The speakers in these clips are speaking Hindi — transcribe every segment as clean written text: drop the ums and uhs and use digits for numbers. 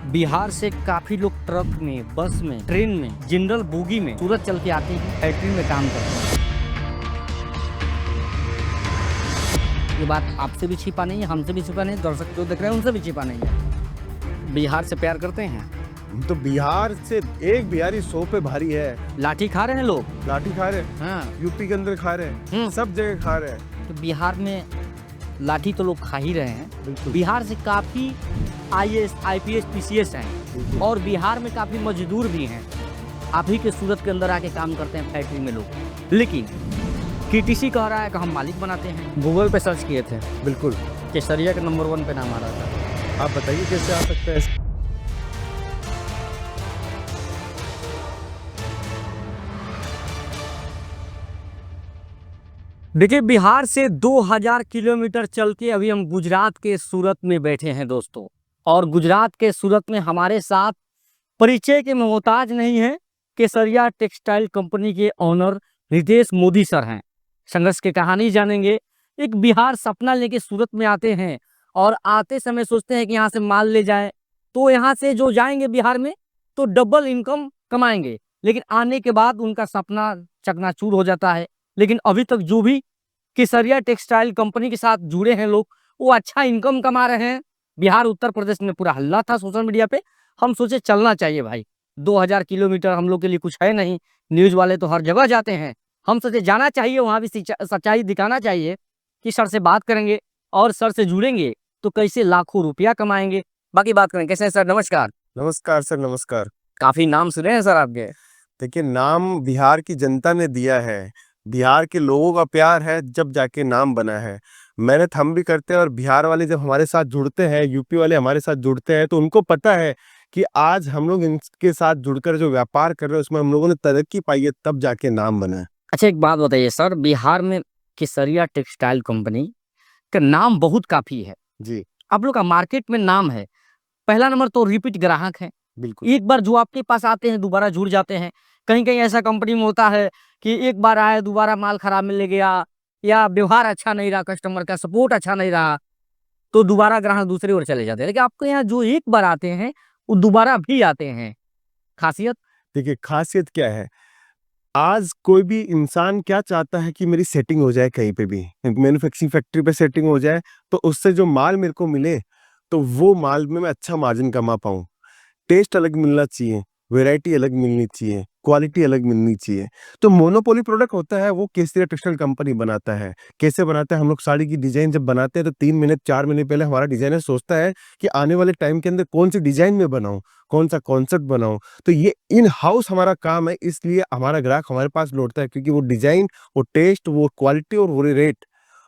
बिहार से काफी लोग ट्रक में, बस में, ट्रेन में, जनरल बोगी में सूरत चल के आते हैं, फैक्ट्री में काम करते हैं। ये बात आपसे भी छिपा नहीं है, हमसे भी छिपा नहीं है, दर्शक जो देख रहे हैं उनसे भी छिपा नहीं है। बिहार से प्यार करते हैं। तो बिहार से एक बिहारी 100 पे भारी है। लाठी खा रहे हैं लोग, लाठी खा रहे हैं, हाँ। यूपी के अंदर खा रहे हैं, सब जगह खा रहे हैं। तो बिहार में लाठी तो लोग खा ही रहे हैं। बिहार से काफी IAS, IPS, PCS हैं और बिहार में काफी मजदूर भी हैं। आप ही के सूरत के अंदर आके काम करते हैं फैक्ट्री में लोग। लेकिन KTC कह रहा है कि हम मालिक बनाते हैं। गूगल पे सर्च किए थे, बिल्कुल केसरिया के नंबर 1 पे नाम आ रहा था। आप बताइए कैसे आ सकता है। देखिए, बिहार से 2000 किलोमीटर चल के अभी हम गुजरात के सूरत में बैठे हैं दोस्तों। और गुजरात के सूरत में हमारे साथ परिचय के मोहताज नहीं है, केसरिया टेक्सटाइल कंपनी के ओनर रितेश मोदी सर हैं। संघर्ष की कहानी जानेंगे। एक बिहार सपना लेके सूरत में आते हैं और आते समय सोचते हैं कि यहाँ से माल ले जाए, तो यहाँ से जो जाएंगे बिहार में तो डबल इनकम कमाएंगे। लेकिन आने के बाद उनका सपना चकनाचूर हो जाता है। लेकिन अभी तक जो भी केसरिया टेक्सटाइल कंपनी के साथ जुड़े हैं लोग, वो अच्छा इनकम कमा रहे हैं। बिहार उत्तर प्रदेश में पूरा हल्ला था सोशल मीडिया पे। हम सोचे चलना चाहिए भाई, 2000 किलोमीटर हम लोग के लिए कुछ है नहीं। न्यूज वाले तो हर जगह जाते हैं, हम सोचे जाना चाहिए, वहाँ भी सच्चाई दिखाना चाहिए कि सर से बात करेंगे और सर से जुड़ेंगे तो कैसे लाखों रुपया कमाएंगे। बाकी बात करेंगे। कैसे हैं सर? नमस्कार। नमस्कार सर, नमस्कार। काफी नाम सुने हैं सर आपके। देखिए, नाम बिहार की जनता ने दिया है, बिहार के लोगों का प्यार है, जब जाके नाम बना है। मेहनत हम भी करते हैं और बिहार वाले जब हमारे साथ जुड़ते हैं, यूपी वाले हमारे साथ जुड़ते हैं, तो उनको पता है कि आज हम लोग इनके साथ जुड़कर जो व्यापार कर रहे हैं उसमें हम लोगों ने तरक्की पाई है, तब जाके नाम बना है। अच्छा, एक बात बताइए सर, बिहार में केसरिया टेक्सटाइल कंपनी का नाम बहुत काफी है जी आप लोग का, मार्केट में नाम है। पहला नंबर तो रिपीट ग्राहक है। बिल्कुल। एक बार जो आपके पास आते हैं दोबारा जुड़ जाते हैं। कहीं कहीं ऐसा कंपनी में होता है कि एक बार आए, दोबारा माल खराब मिल गया या व्यवहार अच्छा नहीं रहा, कस्टमर का सपोर्ट अच्छा नहीं रहा, तो दोबारा ग्राहक दूसरी ओर चले जाते हैं। लेकिन आपके यहाँ जो एक बार आते हैं वो दोबारा भी आते हैं। खासियत? देखिए, खासियत क्या है, आज कोई भी इंसान क्या चाहता है कि मेरी सेटिंग हो जाए, कहीं पे भी मैन्युफैक्चरिंग फैक्ट्री पे सेटिंग हो जाए, तो उससे जो माल मेरे को मिले तो वो माल में मैं अच्छा मार्जिन कमा पाऊँ। टेस्ट अलग मिलना चाहिए, वैरायटी अलग मिलनी चाहिए, क्वालिटी अलग मिलनी चाहिए। तो मोनोपोली प्रोडक्ट होता है वो केसरिया टेक्सटाइल कंपनी बनाता है। कैसे बनाता है? हम लोग साड़ी की डिजाइन जब बनाते हैं तो 3 महीने 4 महीने पहले हमारा डिजाइनर सोचता है कि आने वाले टाइम के अंदर कौन सी डिजाइन में बनाऊं, कौन सा कॉन्सेप्ट बनाऊं। तो ये इन हाउस हमारा काम है, इसलिए हमारा ग्राहक हमारे पास लौटता है, क्योंकि वो डिजाइन, वो टेस्ट, वो क्वालिटी और वो रेट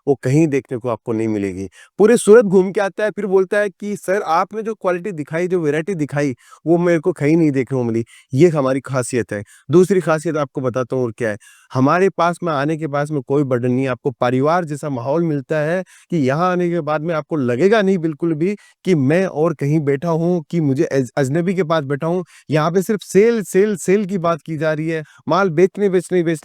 वो कहीं देखने को आपको नहीं मिलेगी। पूरे सूरत घूम के आता है, फिर बोलता है कि सर आपने जो क्वालिटी दिखाई, जो वैरायटी दिखाई, वो मेरे को कहीं नहीं देखने को मिली। ये हमारी खासियत है। दूसरी खासियत आपको बताता हूँ और क्या है, हमारे पास में आने के पास में कोई बर्डन नहीं है। आपको परिवार जैसा माहौल मिलता है कि यहाँ आने के बाद में आपको लगेगा नहीं बिल्कुल भी कि मैं और कहीं बैठा हूँ, कि मुझे अजनबी के पास बैठा हूँ। यहाँ पे सिर्फ सेल सेल सेल की बात की जा रही है, माल बेचने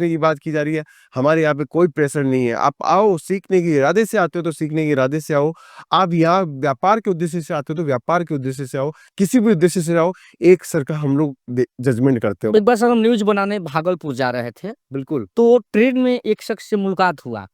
की बात की जा रही है। हमारे यहाँ पे कोई प्रेशर नहीं है। आप आओ, सीखने के इरादे से आते हो तो सीखने के इरादे से आओ। आप यहाँ व्यापार के उद्देश्य से आते हो तो व्यापार के उद्देश्य से आओ। किसी भी उद्देश्य से आओ, एक सर का हम लोग जजमेंट करते हो। एक बार सर हम न्यूज बनाने भागलपुर जा रहे थे, बिल्कुल। तो ट्रेन में एक शख्स से मुलाकात हुआ।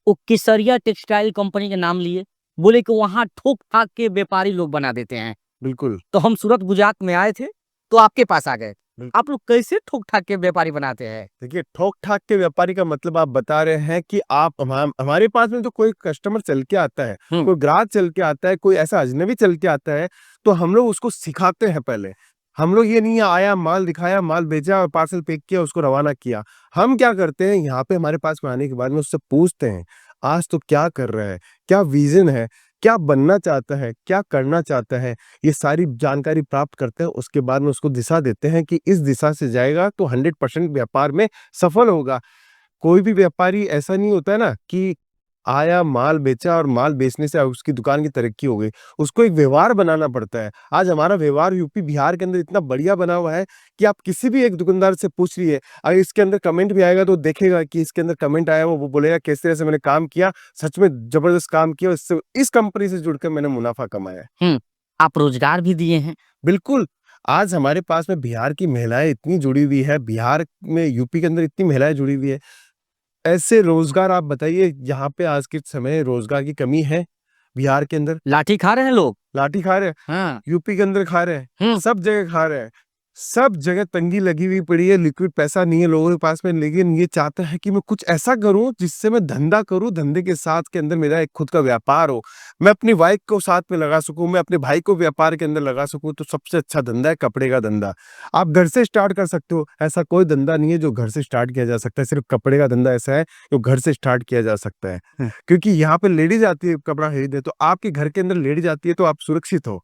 वो केसरिया टेक्सटाइल कंपनी के नाम लिए, बोले कि वहाँ ठोक ठाक के व्यापारी लोग बना देते हैं। बिल्कुल। तो हम सूरत गुजरात में आए थे तो आपके पास आ गए। बिल्कुल। आप लोग कैसे ठोक ठाक के व्यापारी बनाते हैं? देखिए, ठोक ठाक के व्यापारी का मतलब आप बता रहे हैं कि आप हमारे पास में तो कोई कस्टमर चल के आता है, कोई ग्राहक चल के आता है, कोई ऐसा अजनबी चल के आता है, तो हम लोग उसको सिखाते हैं। पहले हम लोग ये नहीं आया, माल दिखाया, माल भेजा और पार्सल पैक किया, उसको रवाना किया। हम क्या करते हैं, यहाँ पे हमारे पास में आने के बाद में उससे पूछते हैं आज तो क्या कर रहा है, क्या विजन है, क्या बनना चाहता है, क्या करना चाहता है। ये सारी जानकारी प्राप्त करते हैं, उसके बाद में उसको दिशा देते हैं कि इस दिशा से जाएगा तो 100% व्यापार में सफल होगा। कोई भी व्यापारी ऐसा नहीं होता है ना कि आया, माल बेचा और माल बेचने से उसकी दुकान की तरक्की हो गई। उसको एक व्यवहार बनाना पड़ता है। आज हमारा व्यवहार यूपी बिहार के अंदर इतना बढ़िया बना हुआ है कि आप किसी भी एक दुकानदार से पूछ रहिए, अगर इसके अंदर कमेंट भी आएगा तो देखेगा कि इसके अंदर कमेंट आया, वो बोलेगा किस तरह से मैंने काम किया, सच में जबरदस्त काम किया, इससे इस कंपनी से जुड़कर मैंने मुनाफा कमाया। आप रोजगार भी दिए हैं। बिल्कुल, आज हमारे पास में बिहार की महिलाएँ इतनी जुड़ी हुई है, बिहार में यूपी के अंदर इतनी महिलाएँ जुड़ी हुई है। ऐसे रोज़गार आप बताइए यहाँ पे आज के समय रोज़गार की कमी है बिहार के अंदर? लाठी खा रहे हैं लोग। लाठी खा रहे हैं, हाँ। यूपी के अंदर खा रहे हैं, हम्म। सब जगह खा रहे हैं। सब जगह तंगी लगी हुई पड़ी है, लिक्विड पैसा नहीं है लोगों के पास में, लेकिन ये चाहते हैं कि मैं कुछ ऐसा करूँ जिससे मैं धंधा करूँ, धंधे के साथ के अंदर मेरा एक खुद का व्यापार हो। मैं अपनी वाइफ को साथ में लगा सकूँ, मैं अपने भाई को व्यापार के अंदर लगा सकूँ, तो सबसे अच्छा धंधा है कपड़े का धंधा। आप घर से स्टार्ट कर सकते हो, ऐसा कोई धंधा नहीं है जो घर से स्टार्ट किया जा सकता है, सिर्फ कपड़े का धंधा ऐसा है जो घर से स्टार्ट किया जा सकता है। क्योंकि यहाँ पे लेडीज़ आती है कपड़ा खरीदने, तो आपके घर के अंदर लेडीज़ आती है तो आप सुरक्षित हो।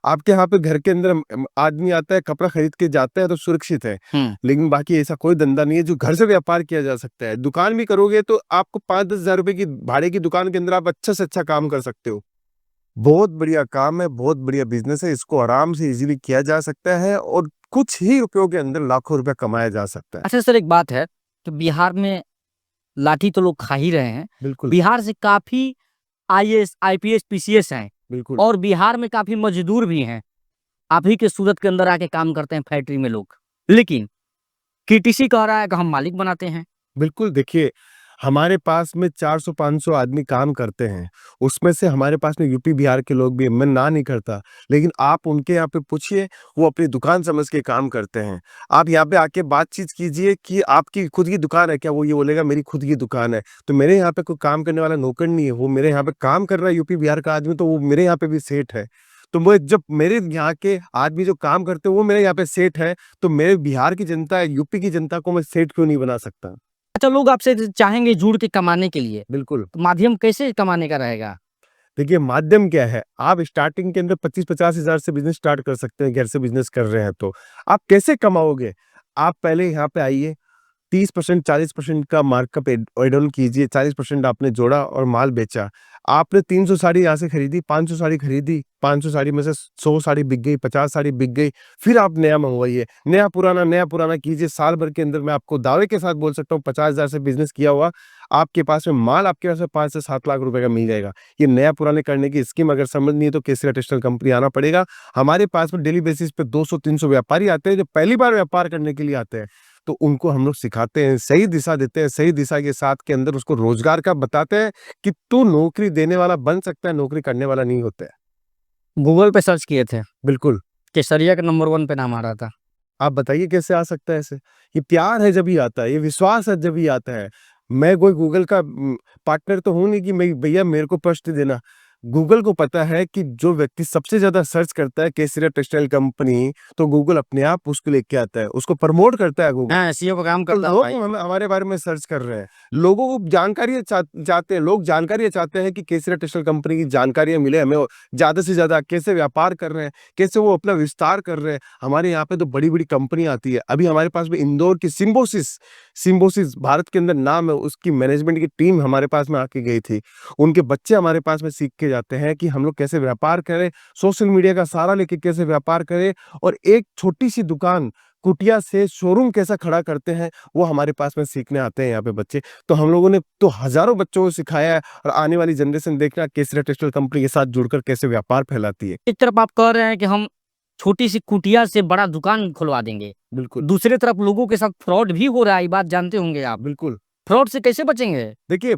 आपके यहाँ पे घर के अंदर आदमी आता है, कपड़ा खरीद के जाता है तो सुरक्षित है। लेकिन बाकी ऐसा कोई धंधा नहीं है जो घर से व्यापार किया जा सकता है। दुकान भी करोगे तो आपको 5-10 हज़ार रुपए की भाड़े की दुकान के अंदर आप अच्छा से अच्छा काम कर सकते हो। बहुत बढ़िया काम है, बहुत बढ़िया बिज़नेस है, इसको आराम से ईज़िली किया जा सकता है और कुछ ही रुपयों के अंदर लाखों रुपया कमाया जा सकता है। अच्छा सर, एक बात है कि बिहार में लाठी तो लोग खा ही रहे हैं। बिल्कुल, बिहार से काफी आईएएस, आईपीएस, पीसीएस हैं बिल्कुल। और बिहार में काफी मजदूर भी हैं। आप ही के सूरत के अंदर आके काम करते हैं फैक्ट्री में लोग। लेकिन केटीसी कह रहा है कि हम मालिक बनाते हैं। बिल्कुल, देखिए, हमारे पास में 400-500 आदमी काम करते हैं, उसमें से हमारे पास में यूपी, बिहार के लोग भी हैं, मैं ना नहीं करता, लेकिन आप उनके यहाँ पे पूछिए, वो अपनी दुकान समझ के काम करते हैं। आप यहाँ पे आके बातचीत कीजिए कि आपकी खुद की दुकान है क्या? वो ये बोलेगा मेरी खुद की दुकान है। तो मेरे यहाँ पे कोई काम करने वाला नौकर नहीं है, वो मेरे यहाँ पे काम कर रहा है यूपी, बिहार का आदमी, तो वो मेरे यहाँ पे भी सेठ है। तो वो जब मेरे यहाँ के आदमी जो काम करते हैं, वो मेरे यहाँ पे सेठ है, तो मेरे बिहार की जनता, यूपी की जनता को मैं सेठ क्यों नहीं बना सकता? अच्छा, लोग आपसे चाहेंगे जुड़ के कमाने के लिए, बिल्कुल। तो माध्यम कैसे कमाने का रहेगा? देखिए, माध्यम क्या है? आप स्टार्टिंग के अंदर 25-50 हज़ार से बिज़नेस स्टार्ट कर सकते हैं, घर से बिज़नेस कर रहे हैं तो। आप कैसे कमाओगे? आप पहले यहाँ पे आइए, 30% 40% का मार्कअप ऐड ऑन कीजिए, 40% आपने जोड़ा और माल बेचा। आपने 300 साड़ी यहाँ से खरीदी, 500 साड़ी खरीदी, 500 साड़ी में से 100 साड़ी बिक गई, 50 साड़ी बिक गई, फिर आप नया मँगवाइए। नया पुराना कीजिए, साल भर के अंदर मैं आपको दावे के साथ बोल सकता हूँ 50 हज़ार से बिज़नेस किया हुआ, आपके पास में माल आपके पास में 5 से 7 लाख रुपए का मिल जाएगा। ये नया पुराने करने की स्कीम अगर समझनी है तो केसरिया टेक्सटाइल कंपनी आना पड़ेगा। हमारे पास में डेली बेसिस पे 200-300 व्यापारी आते हैं जो पहली बार व्यापार करने के लिए आते हैं। तो उनको हम लोग सिखाते हैं, सही दिशा देते हैं, सही दिशा के साथ के अंदर उसको रोज़गार का बताते हैं कि तू नौकरी देने वाला बन सकता है, नौकरी करने वाला नहीं होता है। गूगल पे सर्च किए थे, बिल्कुल, केसरिया का नंबर 1 पे नाम आ रहा था। आप बताइए कैसे आ सकता है ऐसे? ये प्यार है जभी आता है, ये विश्वास है जभी आता है। मैं कोई गूगल का पार्टनर तो हूँ नहीं कि मैं भैया मेरे को प्रश्न देना। गूगल को पता है कि जो व्यक्ति सबसे ज़्यादा सर्च करता है केसरिया टेक्सटाइल कंपनी, तो गूगल अपने आप उसको लेके आता है, उसको प्रमोट करता है गूगल। हाँ, एसईओ का काम तो करता है लोग भाई। हमारे बारे में सर्च कर रहे हैं। लोगों को जानकारियाँ चाहते हैं, लोग जानकारियाँ चाहते हैं कि केसरिया टेक्सटाइल कंपनी की जानकारियाँ मिले हमें और ज़्यादा से ज़्यादा कैसे व्यापार कर रहे हैं, कैसे वो अपना विस्तार कर रहे हैं। हमारे यहाँ पे तो बड़ी-बड़ी कंपनी आती है। अभी हमारे पास में इंदौर की सिम्बोसिस भारत के अंदर नाम है, उसकी मैनेजमेंट की टीम हमारे पास में आके गई थी। उनके बच्चे हमारे पास में सीख के जाते हैं कि हम लोग कैसे व्यापार करें, सोशल मीडिया का सहारा लेके कैसे व्यापार करें और एक छोटी-सी दुकान कुटिया से शोरूम कैसा खड़ा करते हैं, वो हमारे पास में सीखने आते हैं यहाँ पे बच्चे। तो हम लोगों ने तो हज़ारों बच्चों को सिखाया है और आने वाली जनरेशन देखना केसरिया टेक्सटाइल कंपनी के साथ जुड़कर कैसे व्यापार फैलाती है। एक तरफ आप कह रहे हैं कि हम छोटी सी कुटिया से बड़ा दुकान खुलवा देंगे, बिल्कुल, दूसरी तरफ लोगों के साथ फ्रॉड भी हो रहा है, ये बात जानते होंगे आप। बिल्कुल। फ्रॉड से कैसे बचेंगे? देखिए,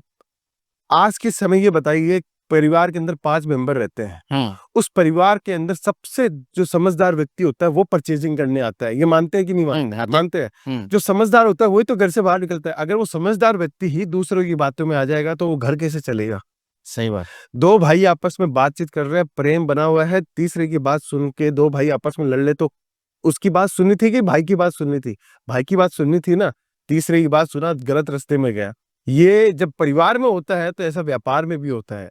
आज के समय ये बताइए परिवार के अंदर 5 मेंबर रहते हैं। उस परिवार के अंदर सबसे जो समझदार व्यक्ति होता है वो परचेजिंग करने आता है। ये मानते हैं कि नहीं मानते हैं? जो समझदार होता है वही तो घर से बाहर निकलता है। अगर वो समझदार व्यक्ति ही दूसरों की बातों में आ जाएगा तो वो घर कैसे चलेगा? सही बात। 2 भाई आपस में बातचीत कर रहे हैं, प्रेम बना हुआ है, तीसरे की बात सुन के 2 भाई आपस में लड़ ले तो उसकी बात सुननी थी कि भाई की बात सुननी थी? भाई की बात सुननी थी ना, तीसरे की बात सुना, गलत रास्ते में गया। ये जब परिवार में होता है तो ऐसा व्यापार में भी होता है।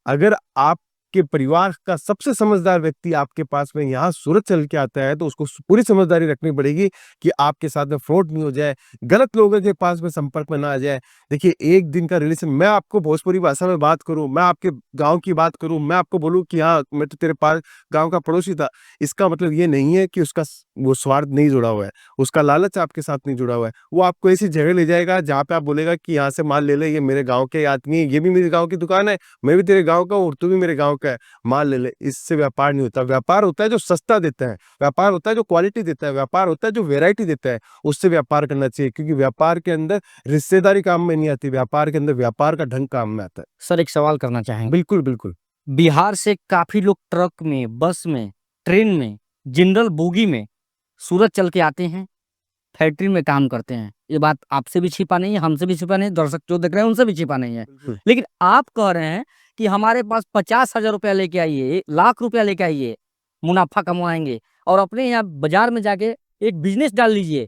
अगर आपके परिवार का सबसे समझदार व्यक्ति आपके पास में यहाँ सूरत चल के आता है तो उसको पूरी समझदारी रखनी पड़ेगी कि आपके साथ में फ्रॉड नहीं हो जाए, गलत लोगों के पास में संपर्क में ना आ जाए। देखिए, एक दिन का रिलेशन, मैं आपको भोजपुरी भाषा में बात करूँ, मैं आपके गाँव की बात करूँ, मैं आपको बोलूँ कि हाँ, मैं तो तेरे पास गाँव का पड़ोसी था, इसका मतलब ये नहीं है कि उसका वो स्वार्थ नहीं जुड़ा हुआ है, उसका लालच आपके साथ नहीं जुड़ा हुआ है। वो आपको ऐसी जगह ले जाएगा जहाँ पे आप बोलेगा कि यहाँ से माल ले ले, ये मेरे गाँव के आदमी है, ये भी मेरे गाँव की दुकान है, मैं भी तेरे गाँव का हूँ और तू भी मेरे गाँव का का है, माल ले ले। इससे व्यापार नहीं होता। व्यापार होता है जो सस्ता देता है, व्यापार होता है जो क्वालिटी देता है, व्यापार होता है जो वैरायटी देता है, उससे व्यापार करना चाहिए। क्योंकि व्यापार के अंदर रिश्तेदारी काम में नहीं आती, व्यापार के अंदर व्यापार का ढंग काम में आता है। सर एक सवाल करना चाहेंगे। बिल्कुल बिल्कुल। बिहार से काफी लोग ट्रक में, बस में, ट्रेन में, जनरल बोगी में सूरत चल के आते हैं, फैक्ट्री में काम करते हैं। ये बात आपसे भी छिपा नहीं है, हमसे भी छिपा नहीं है, दर्शक जो देख रहे हैं उनसे भी छिपा नहीं है। बिल्कुल। लेकिन आप कह रहे हैं कि हमारे पास 50,000 रुपया लेके आइए, 1,00,000 रुपया लेके आइए, मुनाफा कमाएंगे और अपने यहाँ बाजार में जाके एक बिजनेस डाल लीजिए,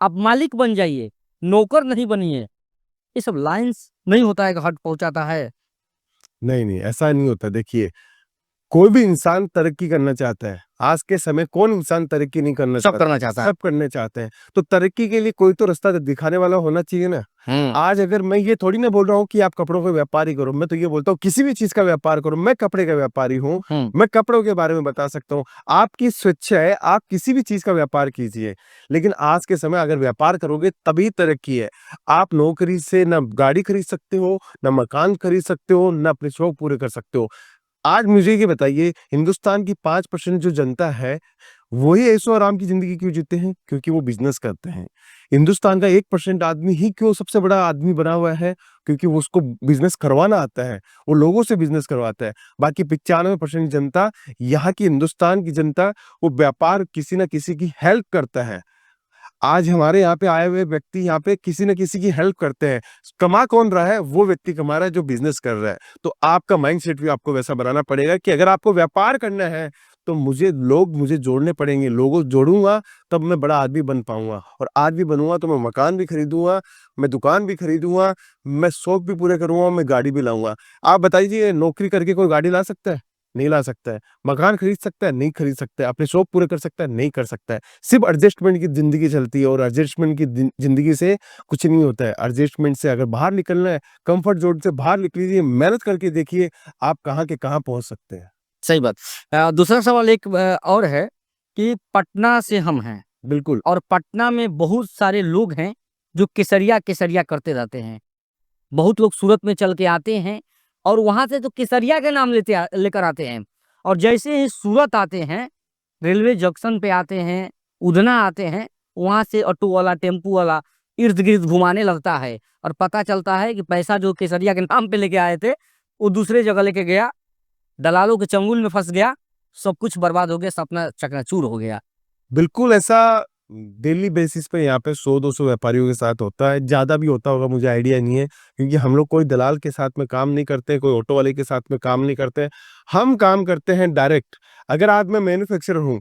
आप मालिक बन जाइए, नौकर नहीं बनिए। ये सब लाइंस नहीं होता है कि हट पहुंचाता है। नहीं नहीं, ऐसा नहीं होता। देखिए, कोई भी इंसान तरक्की करना चाहता है। आज के समय कौन इंसान तरक्की नहीं करना सब चाहता? करना चाहता है। सब करने चाहते हैं। तो तरक्की के लिए कोई तो रास्ता दिखाने वाला होना चाहिए ना। आज अगर मैं ये थोड़ी ना बोल रहा हूँ कि आप कपड़ों का व्यापारी करो, मैं तो ये बोलता हूँ किसी भी चीज का व्यापार करो। मैं कपड़े का व्यापारी हूँ, मैं कपड़ों के बारे में बता सकता हूँ। आपकी स्वेच्छा है, आप किसी भी चीज का व्यापार कीजिए। लेकिन आज के समय अगर व्यापार करोगे तभी तरक्की है। आप नौकरी से न गाड़ी खरीद सकते हो, न मकान खरीद सकते हो, न अपने शौक पूरे कर सकते हो। आज मुझे ये बताइए, हिंदुस्तान की 5% जो जनता है, वही ऐशो आराम की जिंदगी क्यों जीते हैं? क्योंकि वो बिजनेस करते हैं। हिंदुस्तान का 1% आदमी ही क्यों सबसे बड़ा आदमी बना हुआ है? क्योंकि वो उसको बिजनेस करवाना आता है, वो लोगों से बिजनेस करवाता है। बाकी 95% जनता, यहाँ की हिंदुस्तान की जनता, वो व्यापार किसी न किसी की हेल्प करता है। आज हमारे यहाँ पे आए हुए व्यक्ति यहाँ पे किसी न किसी की हेल्प करते हैं। कमा कौन रहा है? वो व्यक्ति कमा रहा है जो बिजनेस कर रहा है। तो आपका माइंडसेट भी आपको वैसा बनाना पड़ेगा कि अगर आपको व्यापार करना है तो मुझे जोड़ने पड़ेंगे। लोगों जोड़ूंगा तब मैं बड़ा आदमी बन पाऊंगा, और आदमी बनूंगा तो मैं मकान भी खरीदूंगा, मैं दुकान भी खरीदूंगा, मैं शौक भी पूरे करूंगा, मैं गाड़ी भी लाऊंगा। आप बताइए, नौकरी करके कोई गाड़ी ला सकता है? नहीं ला सकता है। मकान खरीद सकता है? नहीं खरीद सकता है। अपने शौक पूरे कर सकता है? नहीं कर सकता है। सिर्फ एडजस्टमेंट की जिंदगी चलती है, और एडजस्टमेंट की जिंदगी से कुछ नहीं होता है। एडजस्टमेंट से अगर बाहर निकलना है, कंफर्ट जोन से बाहर निकलिए, मेहनत करके देखिए, आप कहाँ के कहाँ पहुंच सकते हैं। सही बात। दूसरा सवाल एक और है कि पटना से हम हैं, बिल्कुल। और पटना में बहुत सारे लोग हैं जो केसरिया केसरिया करते रहते हैं। बहुत लोग सूरत में चल के आते हैं और वहां से तो केसरिया के नाम लेकर आते हैं, और जैसे ही सूरत आते हैं, रेलवे जंक्शन पे आते हैं, उधना आते हैं, वहां से ऑटो वाला, टेम्पू वाला इर्द गिर्द घुमाने लगता है, और पता चलता है कि पैसा जो केसरिया के नाम पे लेके आए थे वो दूसरे जगह लेके गया, दलालों के चंगुल में फंस गया, सब कुछ बर्बाद हो गया, सपना चकनाचूर हो गया। बिल्कुल ऐसा डेली बेसिस पे यहाँ पे 100-200 व्यापारियों के साथ होता है। ज़्यादा भी होता होगा, मुझे आइडिया नहीं है, क्योंकि हम लोग कोई दलाल के साथ में काम नहीं करते, कोई ऑटो वाले के साथ में काम नहीं करते। हम काम करते हैं डायरेक्ट। अगर आज मैं मैन्युफैक्चरर हूँ,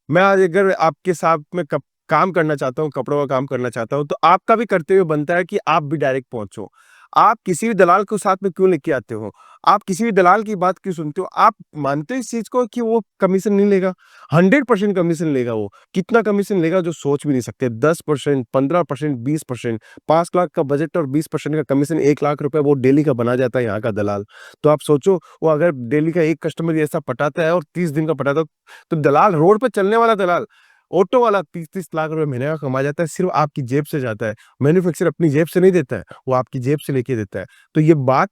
मैं आज अगर आपके साथ में काम करना चाहता हूँ, कपड़ों का काम करना चाहता हूँ, तो आपका भी करते हुए बनता है कि आप भी डायरेक्ट पहुंचो। आप किसी भी दलाल को साथ में क्यों लेके आते हो? आप किसी भी दलाल की बात क्यों सुनते हो? आप मानते हो इस चीज को कि वो कमीशन नहीं लेगा? 100% कमीशन लेगा। वो कितना कमीशन लेगा जो सोच भी नहीं सकते। 10%, 15%, 20%। 5 लाख का बजट और 20% का कमीशन, 1 लाख रुपए वो डेली का बना जाता है यहाँ का दलाल। तो आप सोचो, वो अगर डेली का एक कस्टमर ऐसा पटाता है और 30 दिन का पटाता है, तो दलाल, रोड पे चलने वाला दलाल, ऑटो वाला 30-30 लाख रुपए महीने का कमा जाता है। सिर्फ आपकी जेब से जाता है। मैन्युफैक्चरर अपनी जेब से नहीं देता है, वो आपकी जेब से लेके देता है। तो ये बात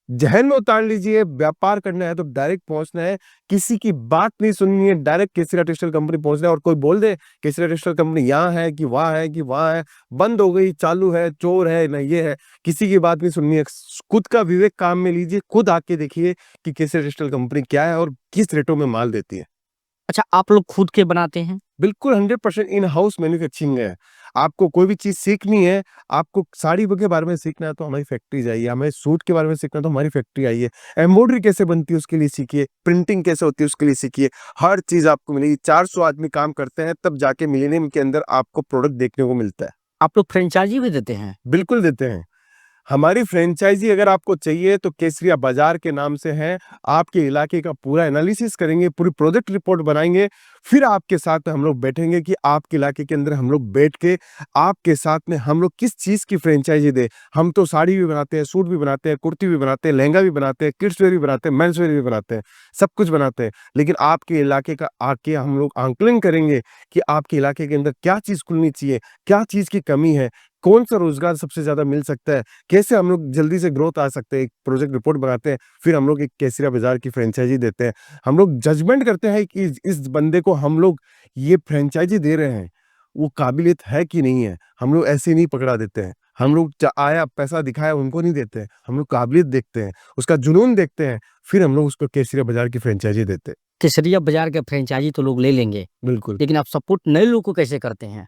जहन में उतार लीजिए। व्यापार करना है तो डायरेक्ट पहुंचना है, किसी की बात नहीं सुननी है, डायरेक्ट केसरिया टेक्सटाइल कंपनी पहुंचना है। और कोई बोल दे केसरिया टेक्सटाइल कंपनी यहाँ है कि वहाँ है कि वहाँ है, बंद हो गई, चालू है, चोर है, ना ये है, किसी की बात नहीं सुननी है। खुद का विवेक काम में लीजिए, खुद आके देखिए कि केसरिया टेक्सटाइल कंपनी क्या है और किस रेटों में माल देती है। अच्छा, आप लोग खुद के बनाते हैं? बिल्कुल 100% इन हाउस मैन्युफैक्चरिंग है। आपको कोई भी चीज़ सीखनी है, आपको साड़ी के बारे में सीखना है तो हमारी फैक्ट्री जाइए, हमें सूट के बारे में सीखना है तो हमारी फैक्ट्री आइए, एम्ब्रॉयडरी कैसे बनती है उसके लिए सीखिए, प्रिंटिंग कैसे होती है उसके लिए सीखिए। हर चीज़ आपको मिलेगी। 400 आदमी काम करते हैं, तब जाके मिलेनियम के अंदर आपको प्रोडक्ट देखने को मिलता है। आप लोग फ्रेंचाइजी भी देते हैं? बिल्कुल देते हैं। हमारी फ्रेंचाइजी अगर आपको चाहिए तो केसरिया बाजार के नाम से है। आपके इलाके का पूरा एनालिसिस करेंगे, पूरी प्रोजेक्ट रिपोर्ट बनाएंगे, फिर आपके साथ हम लोग बैठेंगे कि आपके इलाके के अंदर हम लोग बैठ के आपके साथ में हम लोग किस चीज़ की फ्रेंचाइजी दें। हम तो साड़ी भी बनाते हैं, सूट भी बनाते हैं, कुर्ती भी बनाते हैं, लहंगा भी बनाते हैं, किड्स वेयर भी बनाते हैं, मेंस वेयर भी बनाते हैं, सब कुछ बनाते हैं। लेकिन आपके इलाके का आके हम लोग आंकलन करेंगे कि आपके इलाके के अंदर क्या चीज़ खुलनी चाहिए, क्या चीज़ की कमी है, कौन सा रोजगार सबसे ज्यादा मिल सकता है, कैसे हम लोग जल्दी से ग्रोथ आ सकते हैं। एक प्रोजेक्ट रिपोर्ट बनाते हैं, फिर हम लोग एक केसरिया बाजार की फ्रेंचाइजी देते हैं। हम लोग जजमेंट करते हैं कि इस बंदे को हम लोग ये फ्रेंचाइजी दे रहे हैं, वो काबिलियत है कि नहीं है। हम लोग ऐसे नहीं पकड़ा देते हैं। हम लोग आया पैसा दिखाया उनको नहीं देते हैं। हम लोग काबिलियत देखते हैं, उसका जुनून देखते हैं, फिर हम लोग उसको केसरिया बाजार की फ्रेंचाइजी देते हैं। केसरिया बाजार के फ्रेंचाइजी तो लोग ले लेंगे, बिल्कुल। लेकिन आप सपोर्ट नए लोगों को कैसे करते हैं?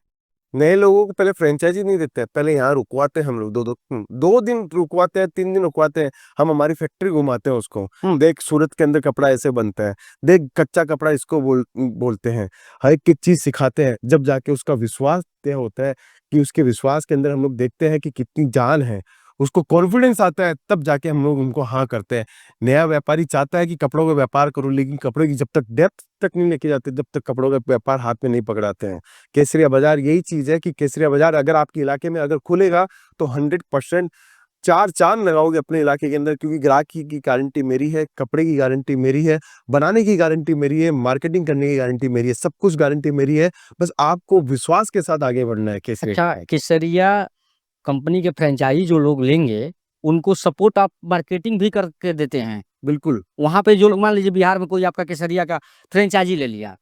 नए लोगों को पहले फ्रेंचाइजी नहीं देते हैं, पहले यहाँ रुकवाते हैं हम लोग। 2 दिन रुकवाते हैं, 3 दिन रुकवाते हैं। हम हमारी फैक्ट्री घुमाते हैं उसको। देख सूरत के अंदर कपड़ा ऐसे बनता है, देख कच्चा कपड़ा इसको बोलते हैं। हर एक चीज सिखाते हैं, जब जाके उसका विश्वास तय होता है कि उसके विश्वास के अंदर हम लोग देखते हैं कि कितनी जान है, उसको कॉन्फिडेंस आता है, तब जाके हम लोग उनको हाँ करते हैं। नया व्यापारी चाहता है कि कपड़ों का व्यापार करूं, लेकिन कपड़े की जब तक डेप्थ तक नहीं लेके जाते, जब तक कपड़ों का व्यापार हाथ में नहीं पकड़ाते हैं। केसरिया बाजार यही चीज है कि केसरिया बाजार अगर आपके इलाके में अगर खुलेगा तो 100% 4 चांद लगाओगे अपने इलाके के अंदर, क्योंकि ग्राहकी की गारंटी मेरी है, कपड़े की गारंटी मेरी है, बनाने की गारंटी मेरी है, मार्केटिंग करने की गारंटी मेरी है, सब कुछ गारंटी मेरी है। बस आपको विश्वास के साथ आगे बढ़ना है केसरिया। अच्छा, केसरिया कंपनी के फ्रेंचाइजी जो लोग लेंगे, उनको सपोर्ट आप मार्केटिंग भी करके देते हैं? बिल्कुल। वहाँ पे जो लोग, मान लीजिए बिहार में कोई आपका केसरिया का फ्रेंचाइजी ले लिया,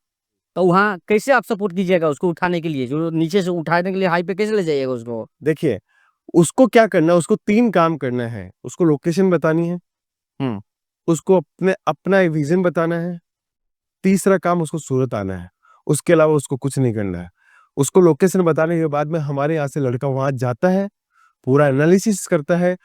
तो वहाँ कैसे आप सपोर्ट कीजिएगा उसको उठाने के लिए? जो नीचे से उठाने के लिए हाई पे कैसे ले जाइएगा उसको? देखिए, उसको क्या करना है, उसको 3 काम करना है। उसको लोकेशन बतानी है, हुँ। उसको अपना विज़न बताना है, तीसरा काम उसको सूरत आना है। उसके अलावा उसको कुछ नहीं करना है। उसको लोकेशन बताने के बाद में हमारे यहाँ से लड़का वहाँ जाता है, पूरा एनालिसिस करता है,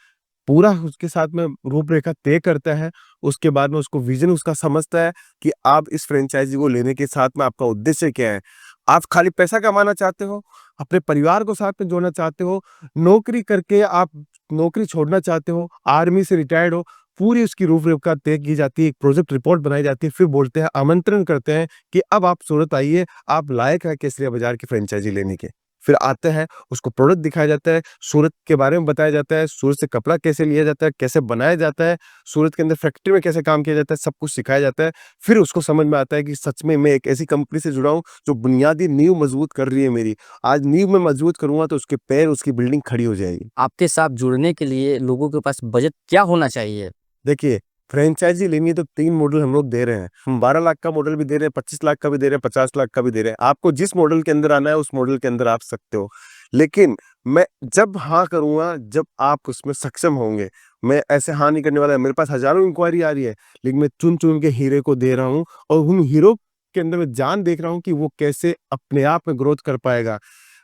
पूरा उसके साथ में रूपरेखा तय करता है। उसके बाद में उसको विज़न उसका समझता है कि आप इस फ्रेंचाइज़ी को लेने के साथ में आपका उद्देश्य क्या है? आप खाली पैसा कमाना चाहते हो? अपने परिवार को साथ में जोड़ना चाहते हो? नौकरी करके आप नौकरी छोड़ना चाहते हो? आर्मी से रिटायर्ड हो? पूरी उसकी रूपरेखा तय की जाती है, एक प्रोजेक्ट रिपोर्ट बनाई जाती है, फिर बोलते हैं, आमंत्रण करते हैं कि अब आप सूरत आइए, आप लायक हैं केसरिया बाजार की फ्रेंचाइज़ी लेने के। फिर आते हैं, उसको प्रोडक्ट दिखाया जाता है, सूरत के बारे में बताया जाता है, सूरत से कपड़ा कैसे लिया जाता है, कैसे बनाया जाता है, सूरत के अंदर फैक्ट्री में कैसे काम किया जाता है, सब कुछ सिखाया जाता है। फिर उसको समझ में आता है कि सच में मैं एक ऐसी कंपनी से जुड़ा हूँ, जो बुनियादी नींव मजबूत कर रही है मेरी। आज नींव मैं मजबूत करूँगा तो उसके पैर, उसकी बिल्डिंग खड़ी हो जाएगी। आपके साथ जुड़ने के लिए लोगों के पास बजट क्या होना चाहिए? देखिए, फ्रेंचाइज़ी लेनी है तो 3 मॉडल हम लोग दे रहे हैं। हम 12 लाख का मॉडल भी दे रहे हैं, 25 लाख का भी दे रहे हैं, 50 लाख का भी दे रहे हैं। आपको जिस मॉडल के अंदर आना है, उस मॉडल के अंदर आ सकते हो। लेकिन मैं जब हाँ करूँगा, जब आप उसमें सक्षम होंगे। मैं ऐसे हाँ नहीं करने वाला। मेरे पास हज़ारों इंक्वायरी आ रही है, लेकिन मैं चुन-चुन के हीरे को दे रहा हूँ और उन हीरो के अंदर मैं जान देख रहा हूँ कि वो कैसे अपने आप में ग्रोथ कर पाएगा।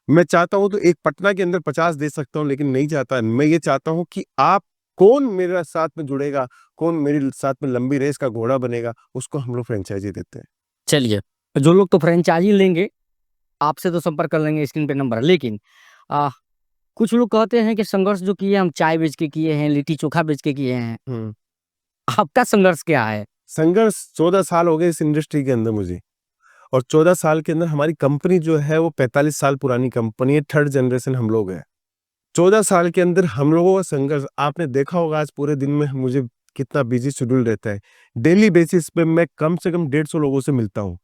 मैं चाहता हूँ तो एक पटना के अंदर 50 दे सकता हूँ, लेकिन नहीं चाहता। मैं ये चाहता हूँ कि आप कौन मेरे साथ में जुड़ेगा, कौन मेरे साथ में लंबी रेस का घोड़ा बनेगा, उसको हम लोग फ्रेंचाइज़ी देते हैं। चलिए, जो लोग तो फ्रेंचाइजी लेंगे, आपसे तो संपर्क कर लेंगे, स्क्रीन पे नंबर है। लेकिन अ, कुछ लोग कहते हैं कि संघर्ष जो किए हम चाय बेच के किए हैं, लिट्टी-चोखा बेच के किए हैं। हुँ। आपका संघर्ष क्या है? संघर्ष 14 साल हो गए इस इंडस्ट्री के अंदर मुझे, और 14 साल के अंदर हमारी कंपनी जो है वो 45 साल पुरानी कंपनी है, 3rd जनरेशन हम लोग हैं। 14 साल के अंदर हम लोगों का संघर्ष आपने देखा होगा। आज पूरे दिन में मुझे कितना बिज़ी शेड्यूल रहता है। डेली बेसिस पे मैं कम से कम 150 लोगों से मिलता हूँ,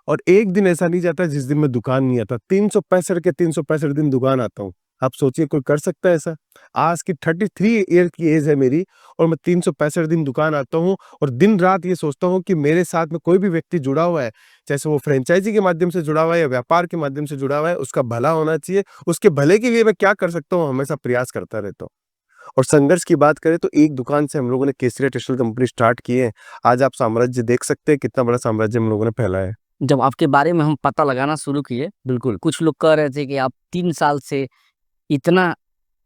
और एक दिन ऐसा नहीं जाता जिस दिन मैं दुकान नहीं आता। 365 के 365 दिन दुकान आता हूँ। आप सोचिए कोई कर सकता है ऐसा? आज की 33 ईयर की एज है मेरी, और मैं 365 दिन दुकान आता हूँ, और दिन-रात ये सोचता हूँ कि मेरे साथ में कोई भी व्यक्ति जुड़ा हुआ है, चाहे वो फ्रेंचाइज़ी के माध्यम से जुड़ा हुआ है या व्यापार के माध्यम से जुड़ा हुआ है, उसका भला होना चाहिए। उसके भले के लिए मैं क्या कर सकता हूँ, हमेशा प्रयास करता रहता हूँ। और संघर्ष की बात करें तो एक दुकान से हम लोगों ने केसरिया टेक्सटाइल कंपनी स्टार्ट की है। आज आप साम्राज्य देख सकते हैं, कितना बड़ा साम्राज्य हम लोगों ने फैलाया है। जब आपके बारे में हम पता लगाना शुरू किए, बिल्कुल। कुछ लोग कह रहे थे कि आप 3 साल से इतना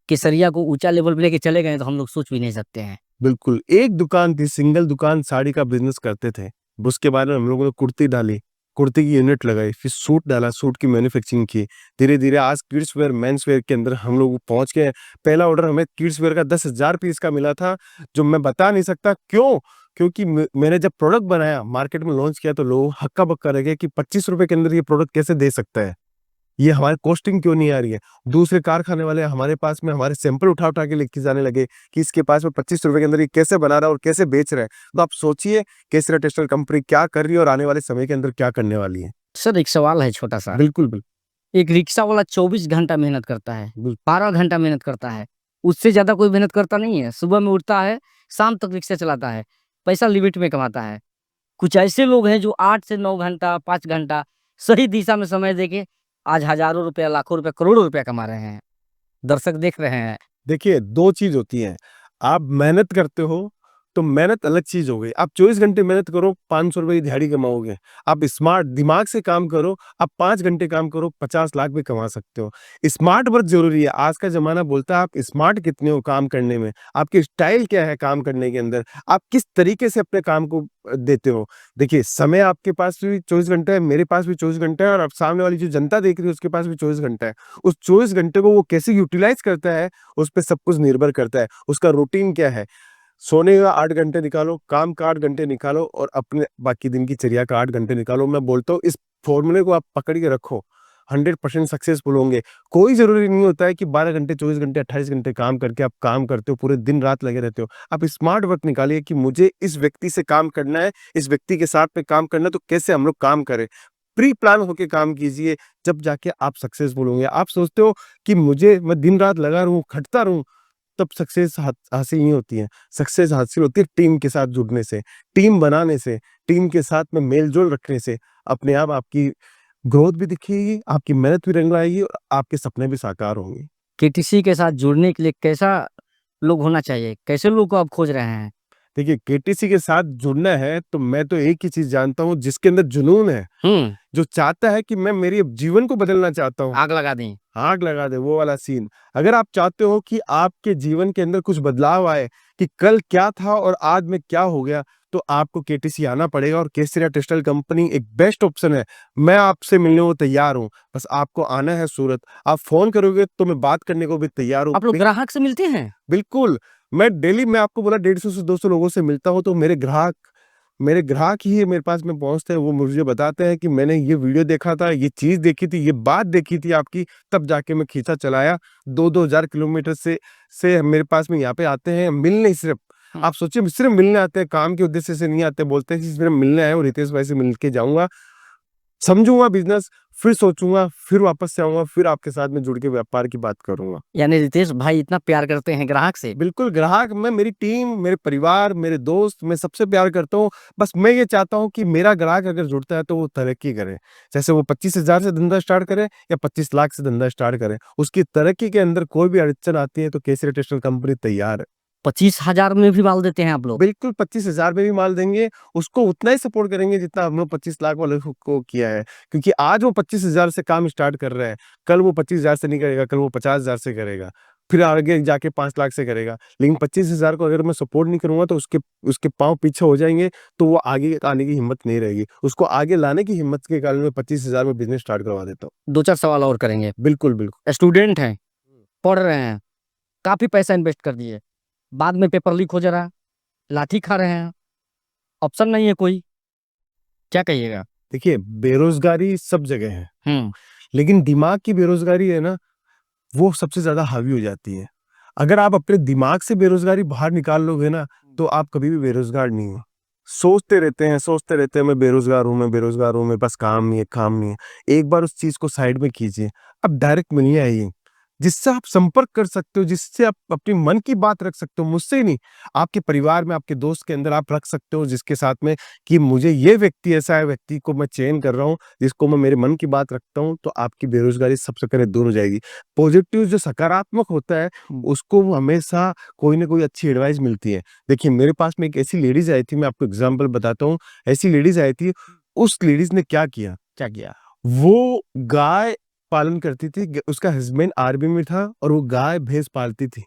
केसरिया को ऊँचा लेवल पे लेके चले गए हैं, तो हम लोग सोच भी नहीं सकते हैं। बिल्कुल, एक दुकान थी, सिंगल दुकान, साड़ी का बिज़नेस करते थे। उसके बाद में हम लोगों ने कुर्ती डाली, कुर्ती की यूनिट लगाई, फिर सूट डाला, सूट की मैन्युफैक्चरिंग की। धीरे-धीरे आज किड्स वेयर, मेंस वेयर के अंदर हम लोग पहुँच गए हैं। पहला ऑर्डर हमें किड्स वेयर का 10,000 पीस का मिला था, जो मैं बता नहीं सकता क्यों? क्योंकि मैंने जब प्रोडक्ट बनाया, मार्केट में लॉन्च किया, तो लोग हक्का-बक्का रह गए कि ₹25 के अंदर ये प्रोडक्ट कैसे दे सकता है? ये हमारी कॉस्टिंग क्यों नहीं आ रही है? दूसरे कारखाने वाले हमारे पास में हमारे सैंपल उठा-उठा के लेके जाने लगे कि इसके पास में ₹25 के अंदर ये कैसे बना रहा है और कैसे बेच रहा है। तो आप सोचिए केसरिया टेक्सटाइल कंपनी क्या कर रही है और आने वाले समय के अंदर क्या करने वाली है। सर, एक सवाल है छोटा-सा। बिल्कुल। एक रिक्शा वाला 24 घंटा मेहनत करता है, 12 घंटा मेहनत करता है, उससे ज़्यादा कोई मेहनत करता नहीं है। सुबह में उठता है, शाम तक रिक्शा चलाता है, पैसा लिमिट में कमाता है। कुछ ऐसे लोग हैं जो 8 से 9 घंटा, 5 घंटा सही दिशा में समय देके आज हज़ारों रुपया, लाखों रुपया, करोड़ों रुपया कमा रहे हैं। दर्शक देख रहे हैं। देखिए, 2 चीज़ होती हैं। आप मेहनत करते हो, तो मेहनत अलग चीज़ हो गई। आप 24 घंटे मेहनत करो, ₹500 की दिहाड़ी कमाओगे। आप स्मार्ट दिमाग से काम करो, आप 5 घंटे काम करो, 50 लाख भी कमा सकते हो। स्मार्ट वर्क ज़रूरी है। आज का ज़माना बोलता है आप स्मार्ट कितने हो काम करने में, आपकी स्टाइल क्या है काम करने के अंदर, आप किस तरीके से अपने काम को देते हो। देखिए, समय आपके पास भी 24 घंटे है, मेरे पास भी 24 घंटे है और अब सामने वाली जो जनता देख रही है, उसके पास भी 24 घंटा है। उस 24 घंटे को वो कैसे यूटिलाइज़ करता है, उस पे सब कुछ निर्भर करता है। उसका रूटीन क्या है? सोने का 8 घंटे निकालो, काम का 8 घंटे निकालो और अपने बाकी दिन की चर्या का 8 घंटे निकालो। मैं बोलता हूँ इस फ़ॉर्मूले को आप पकड़ के रखो, 100% सक्सेसफुल होंगे। कोई ज़रूरी नहीं होता है कि 12 घंटे, 24 घंटे, 28 घंटे काम करके आप काम करते हो, पूरे दिन-रात लगे रहते हो। आप स्मार्ट वर्क निकालिए कि मुझे इस व्यक्ति से काम करना है, इस व्यक्ति के साथ में काम करना है, तो कैसे हम लोग काम करें। प्री प्लान होके काम कीजिए, जब जाके आप सक्सेसफुल होंगे। आप सोचते हो कि मैं दिन-रात लगा रहूँ, खटता रहूँ, तब सक्सेस हासिल नहीं होती है। सक्सेस हासिल होती है टीम के साथ जुड़ने से, टीम बनाने से, टीम के साथ में मेल-जोल रखने से। अपने आप आपकी ग्रोथ भी दिखेगी, आपकी मेहनत भी रंग लाएगी और आपके सपने भी साकार होंगे। केटीसी के साथ जुड़ने के लिए कैसा लोग होना चाहिए? कैसे लोग को आप खोज रहे हैं? देखिए, केटीसी के साथ जुड़ना है तो मैं तो एक ही चीज़ जानता हूँ, जिसके अंदर जुनून है, जो चाहता है कि मैं मेरे जीवन को बदलना चाहता हूँ। आग लगा दें। आग लगा दे, वो वाला सीन। अगर आप चाहते हो कि आपके जीवन के अंदर कुछ बदलाव आए, कि कल क्या था और आज में क्या हो गया, तो आपको केटीसी आना पड़ेगा और केसरिया टेक्सटाइल कंपनी एक बेस्ट ऑप्शन है। मैं आपसे मिलने को तैयार हूँ, बस आपको आना है सूरत। आप फ़ोन करोगे तो मैं बात करने को भी तैयार हूँ। आप लोग ग्राहक से मिलते हैं? बिल्कुल, मैं आपको बोला 150 से 200 लोगों से मिलता हूँ, तो मेरे ग्राहक ही मेरे पास में पहुँचते हैं, वो मुझे बताते हैं कि मैंने ये वीडियो देखा था, ये चीज़ देखी थी, ये बात देखी थी आपकी, तब जाके मैं खींचा चलाया। 2-2 हज़ार किलोमीटर से मेरे पास में यहाँ पे आते हैं मिलने सिर्फ़। आप सोचिए सिर्फ़ मिलने आते हैं, काम के उद्देश्य से नहीं आते, बोलते हैं कि सिर्फ़ मिलने आए हूँ, रितेश भाई से मिल के जाऊँगा, समझूँगा बिज़नेस, फिर सोचूँगा, फिर वापस से आऊँगा, फिर आपके साथ में जुड़ के व्यापार की बात करूँगा। यानी रितेश भाई इतना प्यार करते हैं ग्राहक से? बिल्कुल, ग्राहक मैं मेरी टीम, मेरे परिवार, मेरे दोस्त, मैं सबसे प्यार करता हूँ। बस मैं ये चाहता हूँ कि मेरा ग्राहक अगर जुड़ता है तो वो तरक्की करे। जैसे वो 25,000 से धंधा स्टार्ट करे या 25 लाख से धंधा स्टार्ट करे। उसकी तरक्की के अंदर कोई भी अड़चन आती है तो केसरी टेक्सटाइल कंपनी तैयार है। 25,000 में भी माल देते हैं आप लोग? बिल्कुल 25,000 में भी माल देंगे, उसको उतना ही सपोर्ट करेंगे जितना हम लोग 25 लाख वाले को किया है। क्योंकि आज वो 25,000 से काम स्टार्ट कर रहा है, कल वो 25,000 से नहीं करेगा, कल वो 50,000 से करेगा, फिर आगे जाके 5 लाख से करेगा। लेकिन 25,000 को अगर मैं सपोर्ट नहीं करूँगा तो उसके पाँव पीछे हो जाएँगे, तो वो आगे आने की हिम्मत नहीं रहेगी। उसको आगे लाने की हिम्मत के कारण मैं 25,000 में बिज़नेस स्टार्ट करवा देता हूँ। 2-4 सवाल और करेंगे। बिल्कुल, बिल्कुल। स्टूडेंट हैं, पढ़ रहे हैं, काफ़ी पैसा इन्वेस्ट कर दिए, बाद में पेपर लीक हो जा रहा है, लाठी खा रहे हैं, ऑप्शन नहीं है कोई, क्या कहिएगा? देखिए, बेरोज़गारी सब जगह है, हुँ, लेकिन दिमाग की बेरोज़गारी है ना, वो सबसे ज़्यादा हावी हो जाती है। अगर आप अपने दिमाग से बेरोज़गारी बाहर निकाल लोगे ना, तो आप कभी भी बेरोज़गार नहीं हो। सोचते रहते हैं मैं बेरोज़गार हूँ, मेरे पास काम नहीं है। एक बार उस चीज़ को साइड में कीजिए, आप डायरेक्ट मिलिए आइए, जिससे आप संपर्क कर सकते हो, जिससे आप अपने मन की बात रख सकते हो, मुझसे ही नहीं, आपके परिवार में, आपके दोस्त के अंदर आप रख सकते हो, जिसके साथ में कि मुझे ये व्यक्ति ऐसा है, व्यक्ति को मैं चयन कर रहा हूँ, जिसको मैं मेरे मन की बात रखता हूँ, तो आपकी बेरोज़गारी सबसे पहले दूर हो जाएगी। पॉजिटिव जो सकारात्मक होता है, उसको हमेशा कोई न कोई अच्छी एडवाइस मिलती है। देखिए, मेरे पास में एक ऐसी लेडीज़ आई थी, मैं आपको एग्ज़ाम्पल बताता हूँ। ऐसी लेडीज़ आई थी, उस लेडीज़ ने क्या किया? क्या किया? वो गाय पालन करती थी, उसका हस्बैंड आर्मी में था और वो गाय-भैंस पालती थी।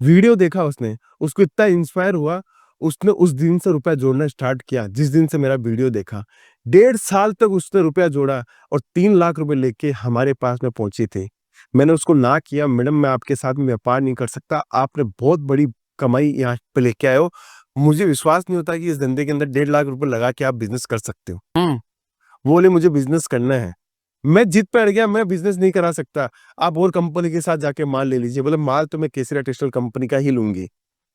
वीडियो देखा उसने, उसको इतना इंस्पायर हुआ, उसने उस दिन से रुपया जोड़ना स्टार्ट किया, जिस दिन से मेरा वीडियो देखा। 1.5 साल तक उसने रुपया जोड़ा और 3 लाख रुपए लेके हमारे पास में पहुँची थी। मैंने उसको ना किया, मैडम मैं आपके साथ में व्यापार नहीं कर सकता, आपने बहुत बड़ी कमाई यहाँ पे लेके आए हो। मुझे विश्वास नहीं होता कि इस धंधे के अंदर 1.5 लाख रुपए लगा के आप बिज़नेस कर सकते हो। हुँ, वो बोले मुझे बिज़नेस करना है। मैं जिद पे अड़ गया, मैं बिज़नेस नहीं करा सकता, आप और कंपनी के साथ जाके माल ले लीजिए। बोले माल तो मैं केसरिया टेक्सटाइल कंपनी का ही लूँगी।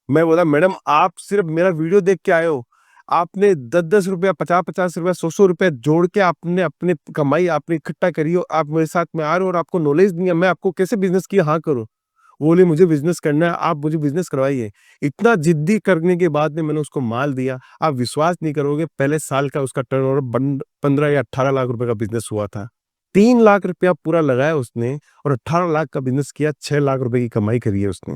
मैं बोला मैडम आप सिर्फ़ मेरा वीडियो देख के आए हो, आपने 10-10 रुपया, 50-50 रुपया, 100-100 रुपया जोड़ के आपने अपने कमाई आपने इकट्ठा करी हो, आप मेरे साथ में आ रहे हो और आपको नॉलेज नहीं है, मैं आपको कैसे बिज़नेस की हाँ करूँ? वो बोले मुझे बिज़नेस करना है, आप मुझे बिज़नेस करवाइए। इतना ज़िद्दी करने के बाद में मैंने उसको माल दिया। आप विश्वास नहीं करोगे, पहले साल का उसका टर्नओवर 15 या 18 लाख रुपए का बिज़नेस हुआ था। 3 लाख रुपया पूरा लगाया उसने और 18 लाख का बिज़नेस किया, 6 लाख रुपए की कमाई करी है उसने।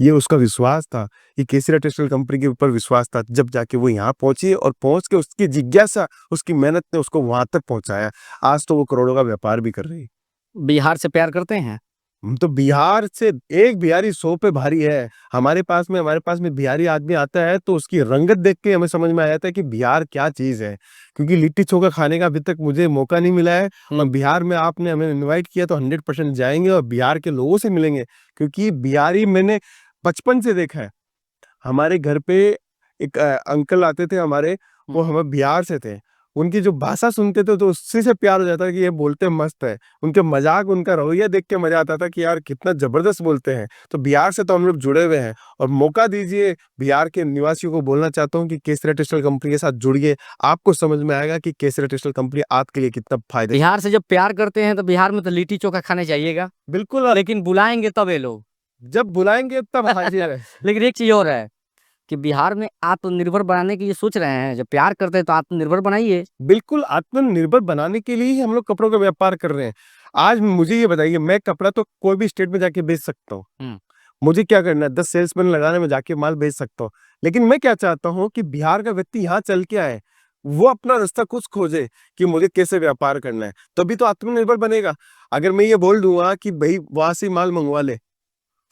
ये उसका विश्वास था, ये केसरिया टेक्सटाइल कंपनी के ऊपर विश्वास था, जब जाके वो यहाँ पहुँची और पहुँच के उसकी जिज्ञासा, उसकी मेहनत ने उसको वहाँ तक पहुँचाया। आज तो वो करोड़ों का व्यापार भी कर रही है। बिहार से प्यार करते हैं? हम तो बिहार से, एक बिहारी 100 पे भारी है। हमारे पास में बिहारी आदमी आता है तो उसकी रंगत देख के हमें समझ में आ जाता है कि बिहार क्या चीज़ है। क्योंकि लिट्टी चोखा खाने का अभी तक मुझे मौका नहीं मिला है और बिहार में आपने हमें इनवाइट किया तो 100% जाएँगे और बिहार के लोगों से मिलेंगे। क्योंकि बिहारी मैंने बचपन से देखा है। हमारे घर पे एक अंकल आते थे हमारे, वो हमें बिहार से थे। उनकी जो भाषा सुनते थे तो उससे से प्यार हो जाता था कि ये बोलते मस्त है। उनके मज़ाक, उनका रवैया देख के मज़ा आता था कि यार कितना ज़बरदस्त बोलते हैं। तो बिहार से तो हम लोग जुड़े हुए हैं और मौका दीजिए, बिहार के निवासियों को बोलना चाहता हूँ कि केसरिया टेक्सटाइल कंपनी के साथ जुड़िए। आपको समझ में आएगा कि केसरिया टेक्सटाइल कंपनी आपके लिए कितना फ़ायदे। बिहार से जब प्यार करते हैं तो बिहार में तो लिट्टी चोखा खाने जाइएगा, बिल्कुल, लेकिन बुलाएँगे तब ये लोग। जब बुलाएँगे तब हाज़िर है। लेकिन एक चीज़ और है कि बिहार में आत्मनिर्भर बनाने की ये सोच रहे हैं, जब प्यार करते हैं तो आत्मनिर्भर बनाइए। बिल्कुल, आत्मनिर्भर बनाने के लिए ही हम लोग कपड़ों का व्यापार कर रहे हैं। आज मुझे ये बताइए, मैं कपड़ा तो कोई भी स्टेट में जाके बेच सकता हूँ। हुँ। मुझे क्या करना है, 10 सेल्समैन लगाने में जाके माल बेच सकता हूँ। लेकिन मैं क्या चाहता हूँ कि बिहार का व्यक्ति यहाँ चल के आए, वो अपना रास्ता खुद खोजे कि मुझे कैसे व्यापार करना है, तभी तो आत्मनिर्भर बनेगा। अगर मैं ये बोल दूँगा कि भई वहाँ से माल मँगवा ले,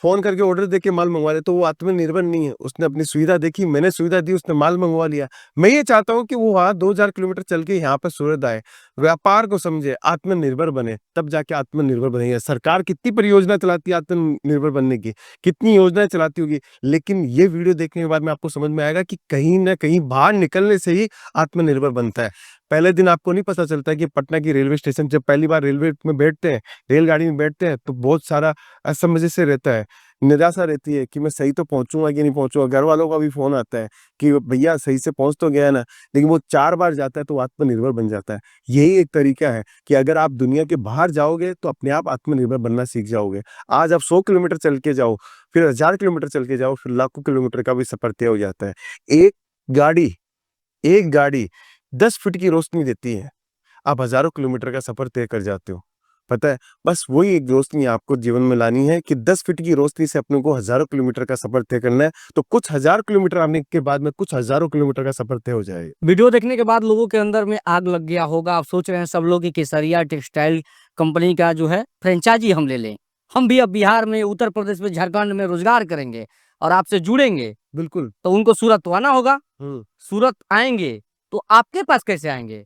फ़ोन करके ऑर्डर देके माल मँगवा ले, तो वो आत्मनिर्भर नहीं है। उसने अपनी सुविधा देखी, मैंने सुविधा दी, उसने माल मँगवा लिया। मैं ये चाहता हूँ कि वो वहाँ 2000 किलोमीटर चल के यहाँ पे सूरत आए, व्यापार को समझे, आत्मनिर्भर बने, तब जाके आत्मनिर्भर बनेंगे। सरकार कितनी परियोजना चलाती है आत्मनिर्भर बनने की, कितनी योजनाएँ चलाती होगी, लेकिन ये वीडियो देखने के बाद में आपको समझ में आएगा कि कहीं न कहीं बाहर निकलने से ही आत्मनिर्भर बनता है। पहले दिन आपको नहीं पता चलता है कि पटना की रेलवे स्टेशन जब पहली बार रेलवे में बैठते हैं, रेलगाड़ी में बैठते हैं, तो बहुत सारा असमंजस से रहता है। निराशा रहती है कि मैं सही तो पहुँचूँगा कि नहीं पहुँचूँगा। घर वालों का भी फ़ोन आता है कि भैया सही से पहुँच तो गया ना, लेकिन वो 4 बार जाता है तो वो आत्मनिर्भर बन जाता है। यही एक तरीका है कि अगर आप दुनिया के बाहर जाओगे तो अपने आप आत्मनिर्भर बनना सीख जाओगे। आज आप 100 किलोमीटर चल के जाओ, फिर 1000 किलोमीटर चल के जाओ, फिर लाखों किलोमीटर का भी सफ़र तय हो जाता है। एक गाड़ी एक गाड़ी 10 फीट की रोशनी देती है, आप हज़ारों किलोमीटर का सफ़र तय कर जाते हो। पता है, बस वही एक रोशनी आपको जीवन में लानी है कि 10 फीट की रोशनी से अपने को हज़ारों किलोमीटर का सफ़र तय करना है, तो कुछ हज़ार किलोमीटर आने के बाद में कुछ हज़ारों किलोमीटर का सफ़र तय हो जाएगा। वीडियो देखने के बाद लोगों के अंदर में आग लग गया होगा। आप सोच रहे हैं सब लोग कि केसरिया टेक्सटाइल कंपनी का जो है फ्रेंचाइजी हम ले लें। हम भी अब बिहार में, उत्तर प्रदेश में, झारखंड में रोजगार करेंगे और आपसे जुड़ेंगे। बिल्कुल। तो उनको सूरत तो आना होगा। हुँ। सूरत आएँगे तो आपके पास कैसे आएँगे?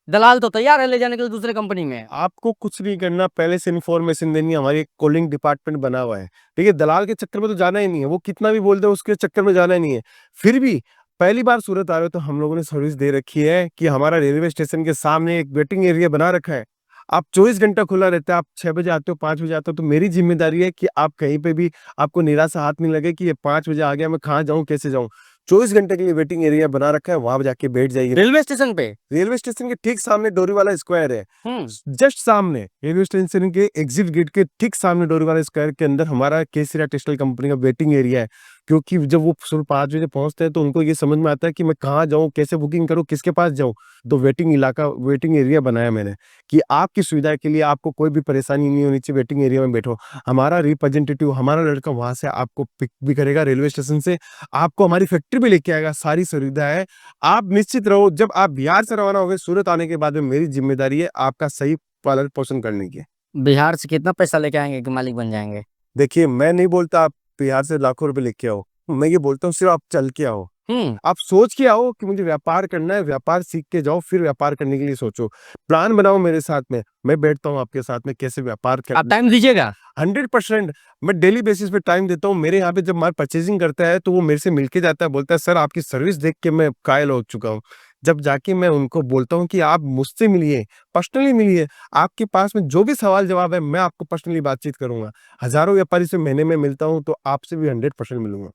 दलाल तो तैयार है ले जाने के लिए दूसरे कंपनी में। आपको कुछ नहीं करना, पहले से इन्फॉर्मेशन देनी है, हमारी एक कॉलिंग डिपार्टमेंट बना हुआ है। देखिए, दलाल के चक्कर में तो जाना ही नहीं है, वो कितना भी बोल दे उसके चक्कर में जाना ही नहीं है। फिर भी पहली बार सूरत आ रहे हो तो हम लोगों ने सर्विस दे रखी है कि हमारा रेलवे स्टेशन के सामने एक वेटिंग एरिया बना रखा है। आप 24 घंटा खुला रहता है, आप 6 बजे आते हो, 5 बजे आते हो, तो मेरी ज़िम्मेदारी है कि आप कहीं पे भी आपको निराशा हाथ नहीं लगे कि ये 5 बजे आ गया, मैं कहाँ जाऊँ, कैसे जाऊँ? 24 घंटे के लिए वेटिंग एरिया बना रखा है, वहाँ जाके बैठ जाइए। रेलवे स्टेशन पे? रेलवे स्टेशन के ठीक सामने डोरीवाला स्क्वायर है। हुँ। जस्ट सामने रेलवे स्टेशन के एग्जिट गेट के ठीक सामने डोरीवाला स्क्वायर के अंदर हमारा केसरिया टेक्सटाइल कंपनी का वेटिंग एरिया है। क्योंकि जब वो सुबह 5 बजे पहुँचते हैं तो उनको ये समझ में आता है कि मैं कहाँ जाऊँ, कैसे बुकिंग करूँ, किसके पास जाऊँ? तो वेटिंग एरिया बनाया मैंने कि आपकी सुविधा के लिए आपको कोई भी परेशानी नहीं होनी चाहिए, वेटिंग एरिया में बैठो। हमारा रिप्रेजेंटेटिव, हमारा लड़का वहाँ से आपको पिक भी करेगा रेलवे स्टेशन से, आपको हमारी फैक्ट्री भी लेके आएगा, सारी सुविधा है। आप निश्चित रहो, जब आप बिहार से रवाना होगे सूरत आने के बाद में मेरी ज़िम्मेदारी है आपका सही पालन-पोषण करने की। बिहार से कितना पैसा लेके आएँगे कि मालिक बन जाएँगे? देखिए, मैं नहीं बोलता आप बिहार से लाखों रुपए लेके आओ, मैं ये बोलता हूँ सिर्फ़ आप चल के आओ। हुँ। आप सोच के आओ कि मुझे व्यापार करना है, व्यापार सीख के जाओ, फिर व्यापार करने के लिए सोचो। प्लान बनाओ मेरे साथ में, मैं बैठता हूँ आपके साथ में कैसे व्यापार आप टाइम दीजिएगा? 100% मैं डेली बेसिस पे टाइम देता हूँ। मेरे यहाँ पे जब माल परचेज़िंग करता है, तो वो मेरे से मिल के जाता है, बोलता है, "सर, आपकी सर्विस देख के मैं कायल हो चुका हूँ।" जब जाके मैं उनको बोलता हूँ कि आप मुझसे मिलिए, पर्सनली मिलिए, आपके पास में जो भी सवाल-जवाब है, मैं आपको पर्सनली बातचीत करूँगा। हज़ारों व्यापारी से महीने में मिलता हूँ, तो आपसे भी 100% मिलूँगा।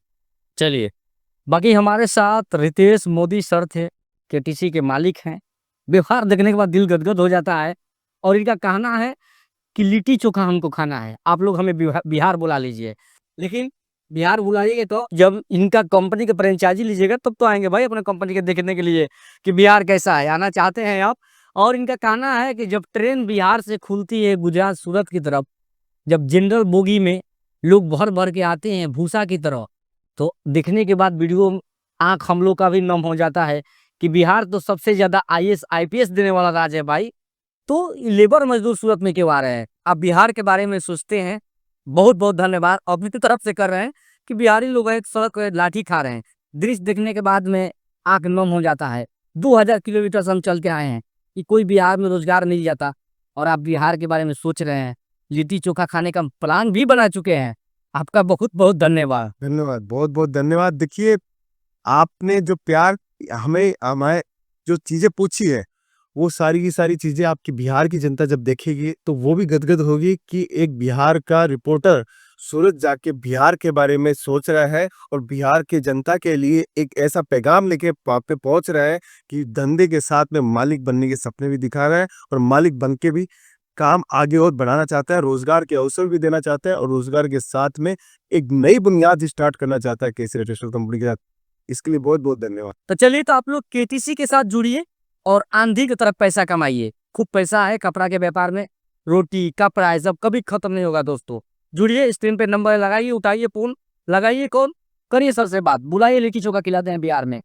चलिए, बाकी हमारे साथ रितेश मोदी सर थे, केटीसी के मालिक हैं। व्यवहार देखने के बाद दिल गदगद हो जाता है और इनका कहना है कि लिट्टी चोखा हमको खाना है, आप लोग हमें बिहार बुला लीजिए। लेकिन बिहार बुलाइएगा तो जब इनका कंपनी का फ्रेंचाइजी लीजिएगा तब तो आएंगे भाई अपने कंपनी के देखने के लिए कि बिहार कैसा है। आना चाहते हैं आप? और इनका कहना है कि जब ट्रेन बिहार से खुलती है गुजरात सूरत की तरफ, जब जनरल बोगी में लोग भर भर के आते हैं भूसा की तरह, तो देखने के बाद वीडियो आंख हम लोग का भी नम हो जाता है कि बिहार तो सबसे ज्यादा आईएएस आईपीएस देने वाला राज्य है भाई, तो लेबर मजदूर सूरत में क्यों आ रहे हैं? आप बिहार के बारे में सोचते हैं। बहुत बहुत धन्यवाद अपनी तरफ से कर रहे हैं कि बिहारी लोग एक सड़क पे लाठी खा रहे हैं। दृश्य देखने के बाद में आंख नम हो जाता है। 2000 किलोमीटर से हम चल के आए हैं कि कोई बिहार में रोजगार नहीं जाता और आप बिहार के बारे में सोच रहे हैं। लिट्टी चोखा खाने का प्लान भी बना चुके हैं। आपका बहुत बहुत धन्यवाद। धन्यवाद, बहुत बहुत धन्यवाद। देखिए, आपने जो प्यार हमें हमारे जो चीजें पूछी है, वो सारी की सारी चीजें आपकी बिहार की जनता जब देखेगी तो वो भी गदगद होगी कि एक बिहार का रिपोर्टर सूरत जाके बिहार के बारे में सोच रहा है और बिहार के जनता के लिए एक ऐसा पैगाम लेके वहाँ पे पहुंच रहा है कि धंधे के साथ में मालिक बनने के सपने भी दिखा रहा है और मालिक बन के भी काम आगे और बढ़ाना चाहता है, रोजगार के अवसर भी देना चाहता है और रोजगार के साथ में एक नई बुनियाद स्टार्ट करना चाहता है केसरी टेक्सटाइल कंपनी के साथ। इसके लिए बहुत बहुत धन्यवाद। तो चलिए, तो आप लोग केटीसी के साथ जुड़िए और आंधी की तरफ पैसा कमाइए। खूब पैसा है कपड़ा के व्यापार में, रोटी कपड़ा है सब कभी खत्म नहीं होगा दोस्तों। जुड़िए, स्क्रीन पे नंबर लगाइए, उठाइए फोन, लगाइए कॉल, करिए सर से बात, बुलाइए लिट्टी चोखा खिलाते हैं बिहार में।